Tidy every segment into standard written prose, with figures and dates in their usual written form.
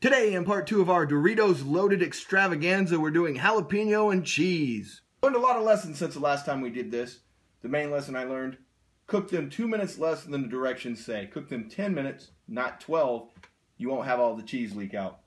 Today, in part 2 of our Doritos Loaded Extravaganza, we're doing jalapeno and cheese. Learned a lot of lessons since the last time we did this. The main lesson I learned, cook them 2 minutes less than the directions say. Cook them 10 minutes, not 12. You won't have all the cheese leak out.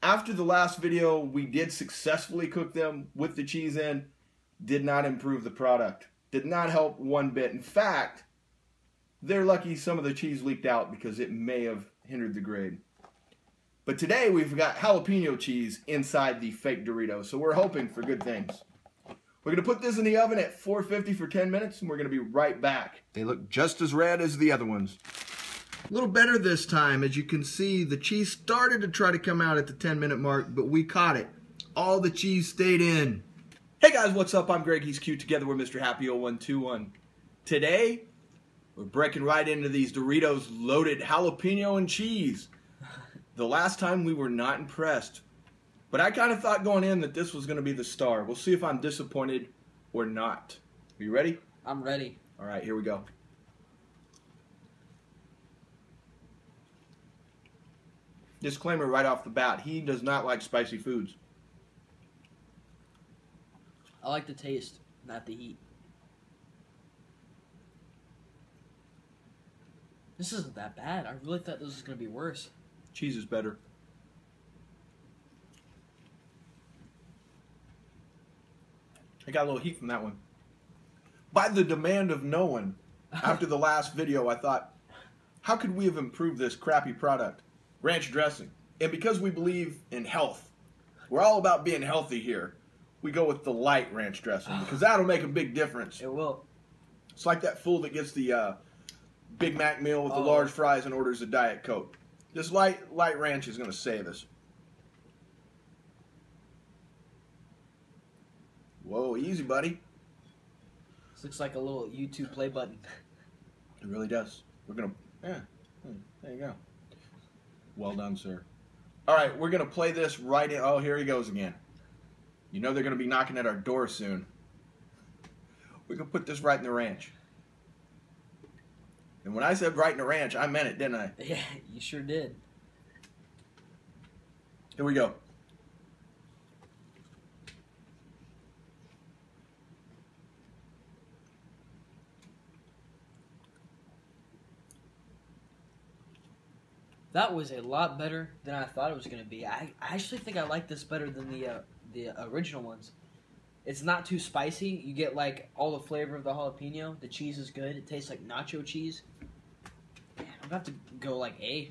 After the last video, we did successfully cook them with the cheese in. Did not improve the product. Did not help one bit. In fact, they're lucky some of the cheese leaked out because it may have hindered the grade. But today we've got jalapeno cheese inside the fake Dorito, so we're hoping for good things. We're going to put this in the oven at 450 for 10 minutes, and we're going to be right back. They look just as red as the other ones. A little better this time. As you can see, the cheese started to try to come out at the 10-minute mark, but we caught it. All the cheese stayed in. Hey guys, what's up? I'm Greg, he's cute, together with Mr. Happy0121. Today, we're breaking right into these Doritos Loaded Jalapeno and Cheese. The last time we were not impressed, but I kind of thought going in that this was going to be the star. We'll see if I'm disappointed or not. Are you ready? I'm ready. All right, here we go. Disclaimer right off the bat, he does not like spicy foods. I like the taste, not the heat. This isn't that bad. I really thought this was going to be worse. Cheese is better. I got a little heat from that one. By the demand of no one, after the last video, I thought, how could we have improved this crappy product? Ranch dressing. And because we believe in health, we're all about being healthy here, we go with the light ranch dressing because that'll make a big difference. It will. It's like that fool that gets the Big Mac meal with the large fries and orders a Diet Coke. This light ranch is going to save us. Whoa, easy, buddy. This looks like a little YouTube play button. It really does. We're going to, there you go. Well done, sir. All right, we're going to play this right in. Oh, here he goes again. You know they're going to be knocking at our door soon. We're going to put this right in the ranch. And when I said right in the ranch, I meant it, didn't I? Yeah, you sure did. Here we go. That was a lot better than I thought it was going to be. I actually think I like this better than the original ones. It's not too spicy. You get like all the flavor of the jalapeno. The cheese is good. It tastes like nacho cheese. Man, I'm about to go like A.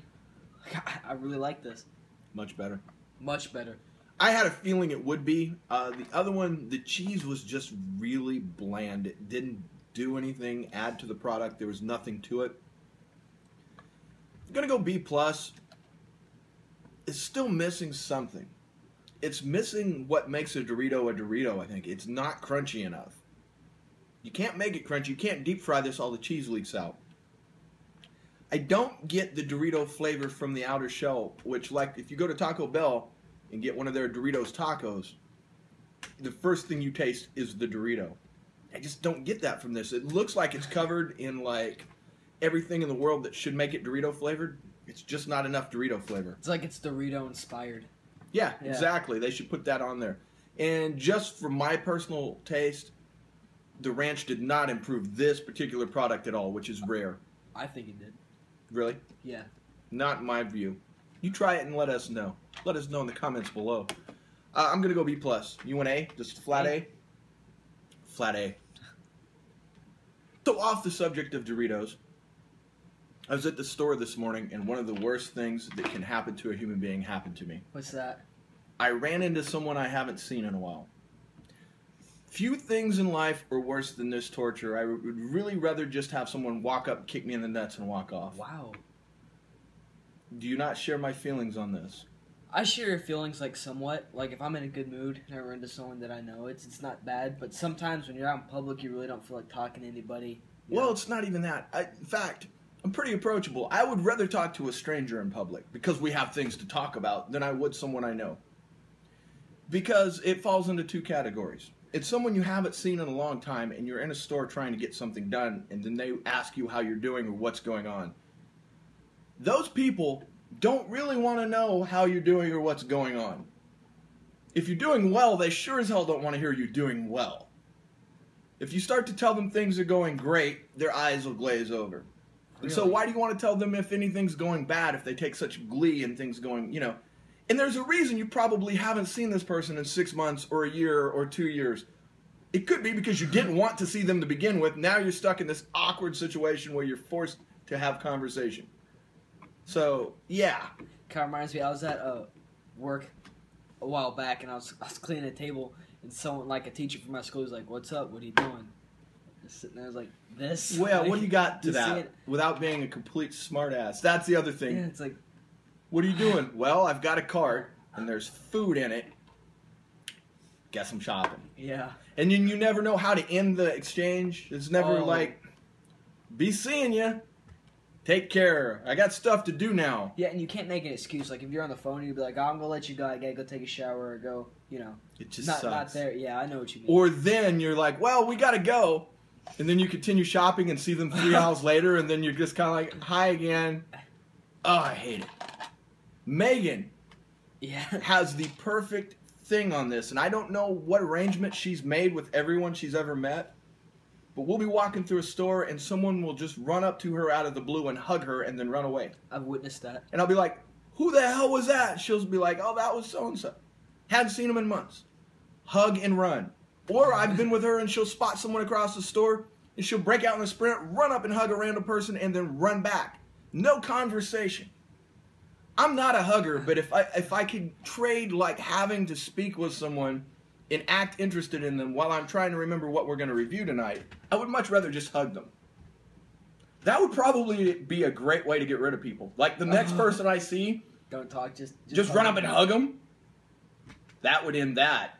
I really like this. Much better. Much better. I had a feeling it would be. The other one, the cheese was just really bland. It didn't do anything, add to the product. There was nothing to it. I'm going to go B+. It's still missing something. It's missing what makes a Dorito, I think. It's not crunchy enough. You can't make it crunchy. You can't deep fry this, all the cheese leaks out. I don't get the Dorito flavor from the outer shell, which, like, if you go to Taco Bell and get one of their Doritos tacos, the first thing you taste is the Dorito. I just don't get that from this. It looks like it's covered in, like, everything in the world that should make it Dorito flavored. It's just not enough Dorito flavor. It's like it's Dorito inspired. Yeah, exactly. They should put that on there. And just for my personal taste, the ranch did not improve this particular product at all, which is rare. I think it did. Really? Yeah. Not in my view. You try it and let us know. Let us know in the comments below. I'm going to go B+. You want A? Just flat A? Flat A. So off the subject of Doritos, I was at the store this morning, and one of the worst things that can happen to a human being happened to me. What's that? I ran into someone I haven't seen in a while. Few things in life are worse than this torture. I would really rather just have someone walk up, kick me in the nuts, and walk off. Wow. Do you not share my feelings on this? I share your feelings, like, somewhat. Like, if I'm in a good mood and I run into someone that I know, it's not bad. But sometimes when you're out in public, you really don't feel like talking to anybody. Well, it's not even that. In fact, I'm pretty approachable. I would rather talk to a stranger in public because we have things to talk about than I would someone I know. Because it falls into two categories. It's someone you haven't seen in a long time and you're in a store trying to get something done and then they ask you how you're doing or what's going on. Those people don't really want to know how you're doing or what's going on. If you're doing well, they sure as hell don't want to hear you doing well. If you start to tell them things are going great, their eyes will glaze over. And so why do you want to tell them if anything's going bad, if they take such glee in things going, you know? And there's a reason you probably haven't seen this person in 6 months or a year or 2 years. It could be because you didn't want to see them to begin with. Now you're stuck in this awkward situation where you're forced to have conversation. So, yeah. Kind of reminds me, I was at work a while back, and I was cleaning a table, and someone, like a teacher from my school, was like, "What's up? What are you doing?" Just sitting there, I was like, "This." Well, what do you got to Just that seeing- without being a complete smartass? That's the other thing. Yeah, it's like, What are you doing? Well, I've got a cart, and there's food in it. Guess I'm shopping. yeah. And then you never know how to end the exchange. It's never Oh. like, be seeing you. Take care. I got stuff to do now. Yeah, and you can't make an excuse. Like, if you're on the phone, you'd be like, "Oh, I'm going to let you go. I got to go take a shower or go, you know." It just Not sucks. there. Yeah, I know what you mean. Or then you're like, well, we got to go. And then you continue shopping and see them 3 hours later, and then you're just kind of like, hi again. Oh, I hate it. Megan yeah. has the perfect thing on this, and I don't know what arrangement she's made with everyone she's ever met, but we'll be walking through a store, and someone will just run up to her out of the blue and hug her and then run away. I've witnessed that. And I'll be like, who the hell was that? She'll be like, oh, that was so-and-so. Hadn't seen him in months. Hug and run. Or I've been with her and she'll spot someone across the store and she'll break out in a sprint, run up and hug a random person, and then run back. No conversation. I'm not a hugger, but if I could trade like having to speak with someone and act interested in them while I'm trying to remember what we're going to review tonight, I would much rather just hug them. That would probably be a great way to get rid of people. Like the next person I see, Don't talk, just run up and hug them. That would end that.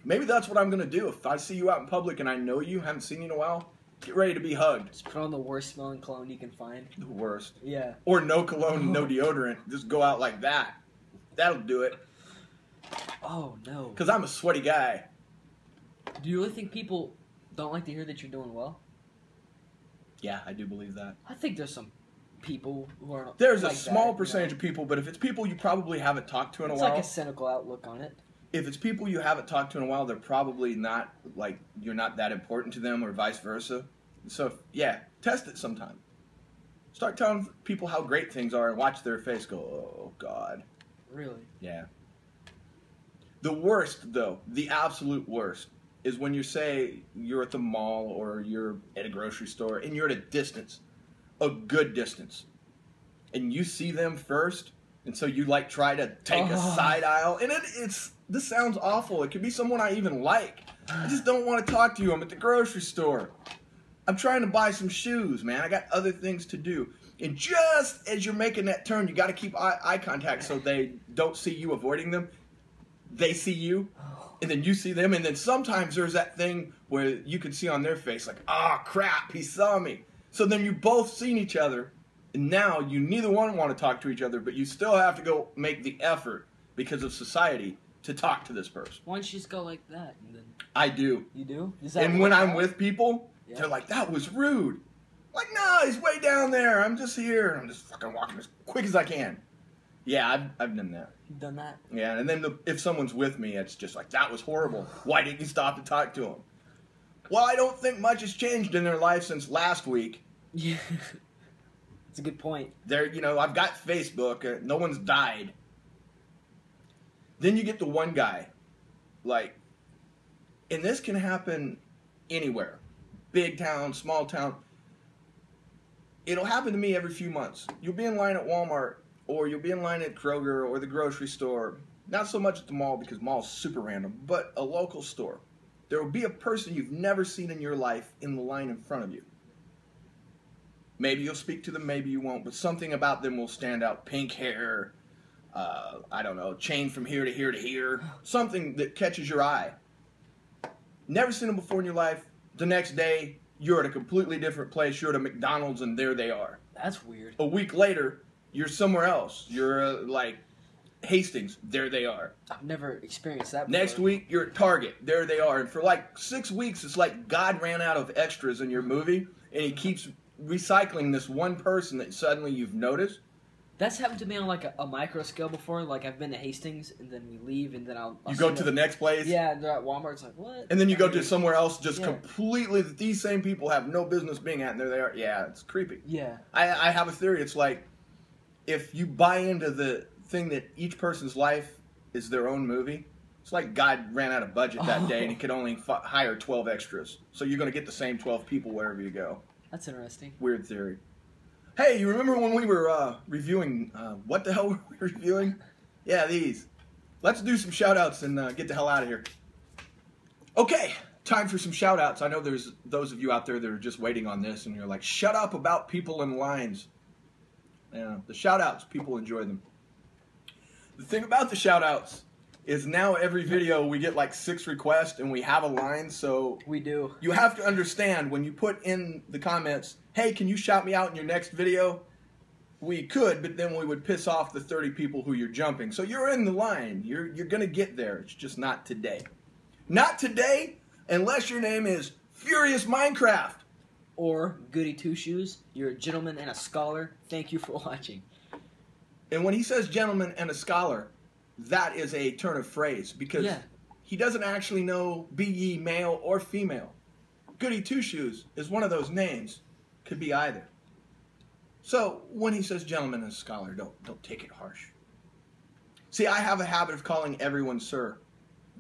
Maybe that's what I'm going to do. If I see you out in public and I know you, haven't seen you in a while, get ready to be hugged. Just put on the worst smelling cologne you can find. The worst. Yeah. Or no cologne, no deodorant. Just go out like that. That'll do it. Oh, no. Because I'm a sweaty guy. Do you really think people don't like to hear that you're doing well? Yeah, I do believe that. I think there's some people who are There's like a small that, percentage of people, but if it's people you probably haven't talked to in a It's while, like a cynical outlook on it. if it's people you haven't talked to in a while, they're probably not, like, you're not that important to them or vice versa. So, yeah, test it sometime. Start telling people how great things are and watch their face go, oh, God. Really? Yeah. The worst, though, the absolute worst, is when you say you're at the mall or you're at a grocery store and you're at a distance, a good distance, and you see them first, and so you, like, try to take a side aisle, and this sounds awful. It could be someone I even like. I just don't want to talk to you. I'm at the grocery store. I'm trying to buy some shoes, man. I got other things to do. And just as you're making that turn, you got to keep eye contact so they don't see you avoiding them. They see you, and then you see them, and then sometimes there's that thing where you can see on their face, like, ah, crap, he saw me. So then you both seen each other, and now you neither one want to talk to each other, but you still have to go make the effort because of society to talk to this person. Why don't you just go like that? And then I do. you do? And when I'm with people, Yeah. they're like, that was rude. Like, no, he's way down there. I'm just here. And I'm just fucking walking as quick as I can. Yeah, I've done that. You've done that? Yeah, and then if someone's with me, it's just like, that was horrible. Why didn't you stop to talk to him? Well, I don't think much has changed in their life since last week. Yeah. It's a good point. I've got Facebook. No one's died. Then you get the one guy. Like, and this can happen anywhere. Big town, small town. It'll happen to me every few months. You'll be in line at Walmart, or you'll be in line at Kroger or the grocery store. Not so much at the mall because mall's super random, but a local store. There will be a person you've never seen in your life in the line in front of you. Maybe you'll speak to them, maybe you won't, but something about them will stand out. Pink hair, I don't know, chain from here to here to here. Something that catches your eye. Never seen them before in your life. The next day, you're at a completely different place. You're at a McDonald's, and there they are. That's weird. A week later, you're somewhere else. You're like Hastings. There they are. I've never experienced that before. Next week, you're at Target. There they are. And for like 6 weeks, it's like God ran out of extras in your movie, and he keeps recycling this one person that suddenly you've noticed. That's happened to me on like a micro scale before. Like I've been to Hastings and then we leave and then I'll You go to the next place? Yeah, they're at Walmart. It's like, what? And then you go to somewhere else just Yeah. completely that these same people have no business being at, and there they are. Yeah, it's creepy. Yeah. I have a theory. It's like if you buy into the thing that each person's life is their own movie, it's like God ran out of budget that day and he could only hire 12 extras. So you're going to get the same 12 people wherever you go. That's interesting. Weird theory. Hey, you remember when we were reviewing, what the hell were we reviewing? Yeah, these. Let's do some shout-outs and get the hell out of here. Okay, time for some shout-outs. I know there's those of you out there that are just waiting on this and you're like, shut up about people in lines. Yeah, the shout-outs, people enjoy them. The thing about the shout-outs is now every video we get like 6 requests and we have a line, so We do. you have to understand when you put in the comments, hey, can you shout me out in your next video? We could, but then we would piss off the 30 people who you're jumping. So you're in the line. You're going to get there. It's just not today. Not today, unless your name is Furious Minecraft. Or Goody Two Shoes. You're a gentleman and a scholar. Thank you for watching. And when he says gentleman and a scholar, that is a turn of phrase because he doesn't actually know be ye male or female. Goody Two Shoes is one of those names. Could be either. So when he says gentleman and scholar, don't take it harsh. See, I have a habit of calling everyone sir,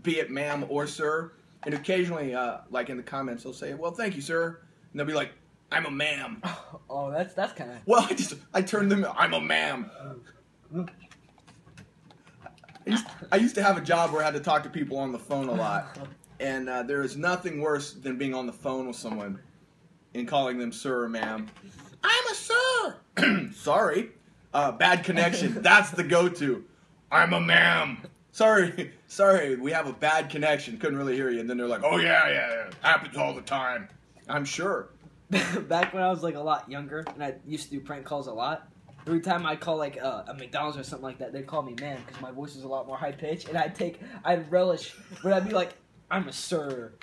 be it ma'am or sir, and occasionally, like in the comments, they'll say, "Well, thank you, sir," and they'll be like, "I'm a ma'am." Oh, that's kind of. Well, I turned them. I'm a ma'am. I used to have a job where I had to talk to people on the phone a lot, and there is nothing worse than being on the phone with someone and calling them sir or ma'am. I'm a sir. Sorry. Bad connection. That's the go-to. I'm a ma'am. Sorry, we have a bad connection. Couldn't really hear you. And then they're like, oh, yeah. Happens all the time. I'm sure. Back when I was like a lot younger and I used to do prank calls a lot, every time I'd call like a McDonald's or something like that, they'd call me man because my voice was a lot more high pitched, and I'd relish, but I'd be like, I'm a sir.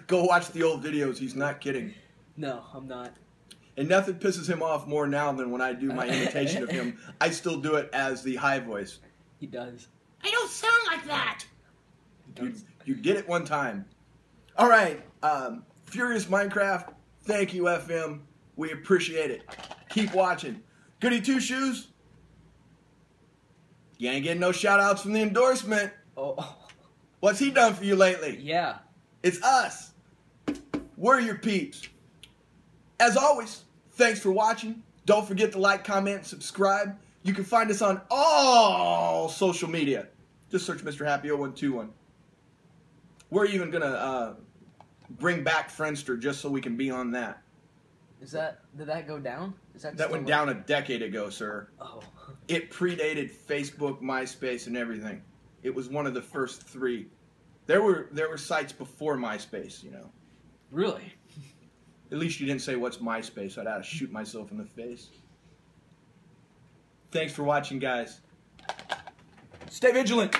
Go watch the old videos. He's not kidding. No, I'm not. And nothing pisses him off more now than when I do my imitation of him. I still do it as the high voice. He does. I don't sound like that. You did it one time. All right, Furious Minecraft, thank you, FM. We appreciate it. Keep watching. Goody Two Shoes, you ain't getting no shout-outs from the endorsement. Oh. What's he done for you lately? Yeah. It's us. We're your peeps. As always, thanks for watching. Don't forget to like, comment, subscribe. You can find us on all social media. Just search Mr. Happy 0121. We're even going to bring back Friendster just so we can be on that. Did that go down? That went down a decade ago, sir. Oh. It predated Facebook, MySpace, and everything. It was one of the first 3. There were sites before MySpace, you know. Really? At least you didn't say what's MySpace. I'd have to shoot myself in the face. Thanks for watching, guys. Stay vigilant.